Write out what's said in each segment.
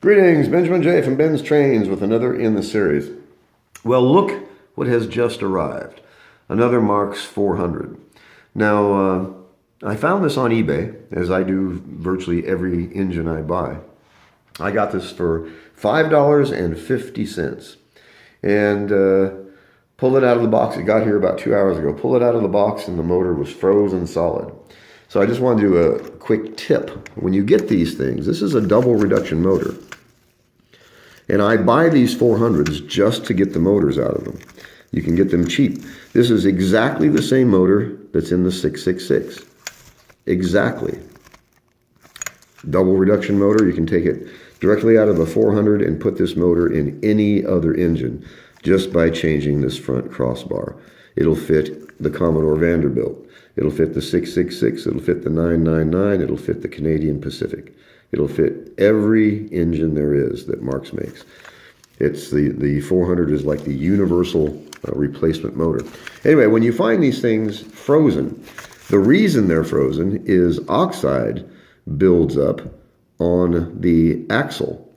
Greetings, Benjamin J. from Ben's Trains with another in the series. Well, look what has just arrived. Another Marx 400. Now, I found this on eBay, as I do virtually every engine I buy. I got this for $5.50 and pulled it out of the box. It got here about 2 hours ago. Pulled it out of the box and the motor was frozen solid. So I just wanted to do a quick tip. When you get these things, this is a double reduction motor. And I buy these 400s just to get the motors out of them. You can get them cheap. This is exactly the same motor that's in the 666. Exactly. Double reduction motor. You can take it directly out of a 400 and put this motor in any other engine just by changing this front crossbar. It'll fit the Commodore Vanderbilt. It'll fit the 666. It'll fit the 999. It'll fit the Canadian Pacific. It'll fit every engine there is that Marx makes. It's the 400 is like the universal replacement motor. Anyway, when you find these things frozen, the reason they're frozen is oxide builds up on the axle.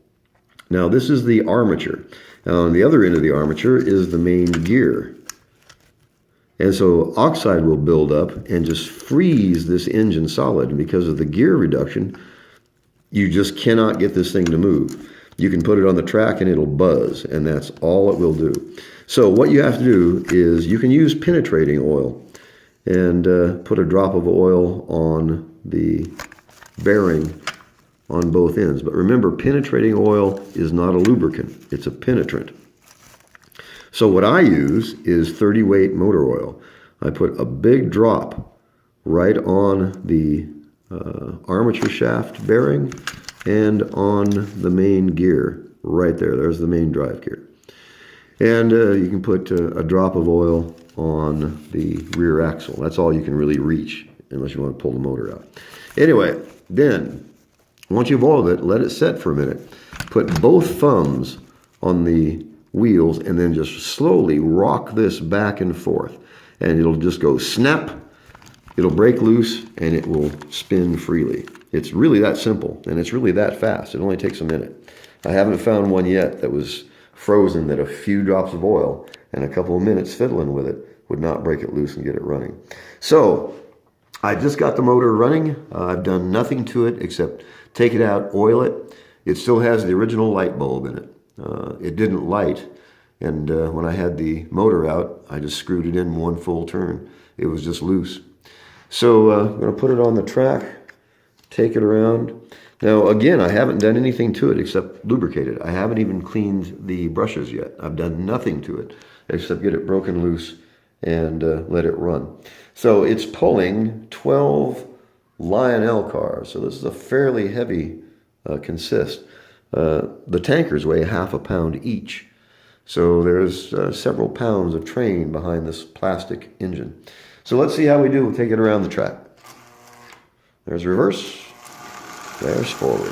Now, this is the armature. Now, on the other end of the armature is the main gear. And so oxide will build up and just freeze this engine solid. And because of the gear reduction, you just cannot get this thing to move. You can put it on the track and it'll buzz, and that's all it will do. So what you have to do is you can use penetrating oil and put a drop of oil on the bearing on both ends. But remember, penetrating oil is not a lubricant. It's a penetrant. So what I use is 30 weight motor oil. I put a big drop right on the armature shaft bearing and on the main gear right there. There's the main drive gear. And you can put a drop of oil on the rear axle. That's all you can really reach unless you want to pull the motor out. Anyway, then once you've oiled it, let it set for a minute. Put both thumbs on the wheels and then just slowly rock this back and forth. And it'll just go snap. It'll break loose and it will spin freely. It's really that simple and it's really that fast. It only takes a minute. I haven't found one yet that was frozen that a few drops of oil and a couple of minutes fiddling with it would not break it loose and get it running. So I just got the motor running. I've done nothing to it except take it out, oil it. It still has the original light bulb in it. It didn't light. And when I had the motor out, I just screwed it in one full turn. It was just loose. So I'm going to put it on the track, take it around. Now, again, I haven't done anything to it except lubricate it. I haven't even cleaned the brushes yet. I've done nothing to it except get it broken loose and let it run. So it's pulling 12 Lionel cars. So this is a fairly heavy consist. The tankers weigh half a pound each. So there's several pounds of train behind this plastic engine. So let's see how we do. We'll take it around the track. There's reverse. There's forward.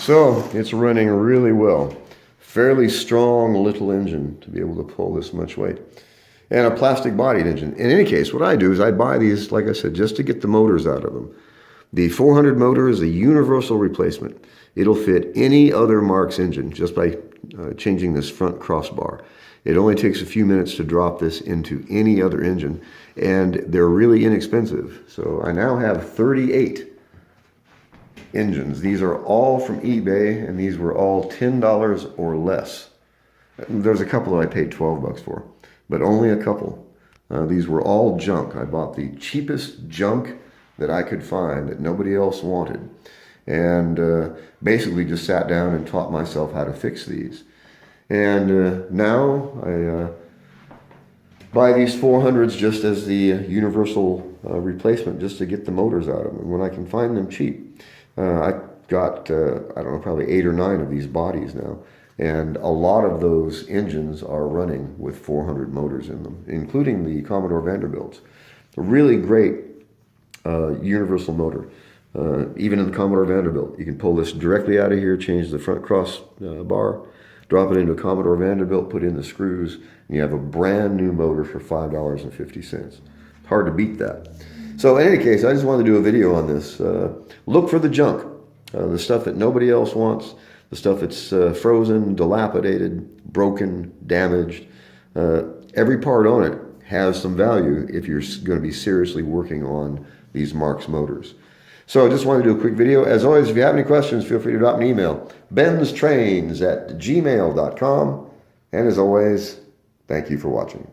So it's running really well. Fairly strong little engine to be able to pull this much weight. And a plastic bodied engine. In any case, what I do is I buy these, like I said, just to get the motors out of them. The 400 motor is a universal replacement. It'll fit any other Marx engine just by changing this front crossbar. It only takes a few minutes to drop this into any other engine, and they're really inexpensive. So I now have 38 engines. These are all from eBay, and these were all $10 or less. There's a couple that I paid 12 bucks for, but only a couple. These were all junk. I bought the cheapest junk that I could find that nobody else wanted, and basically just sat down and taught myself how to fix these. And now I buy these 400s just as the universal replacement, just to get the motors out of them. And when I can find them cheap, I got, I don't know, probably 8 or 9 of these bodies now. And a lot of those engines are running with 400 motors in them, including the Commodore Vanderbilts. A really great universal motor. Even in the Commodore Vanderbilt, you can pull this directly out of here, change the front cross bar, drop it into a Commodore Vanderbilt, put in the screws, and you have a brand new motor for $5.50. Hard to beat that. So in any case, I just wanted to do a video on this. Look for the junk, the stuff that nobody else wants, the stuff that's frozen, dilapidated, broken, damaged. Every part on it has some value if you're going to be seriously working on these Marx motors. So I just wanted to do a quick video. As always, if you have any questions, feel free to drop me an email. BENZTRAINZ@gmail.com. And as always, thank you for watching.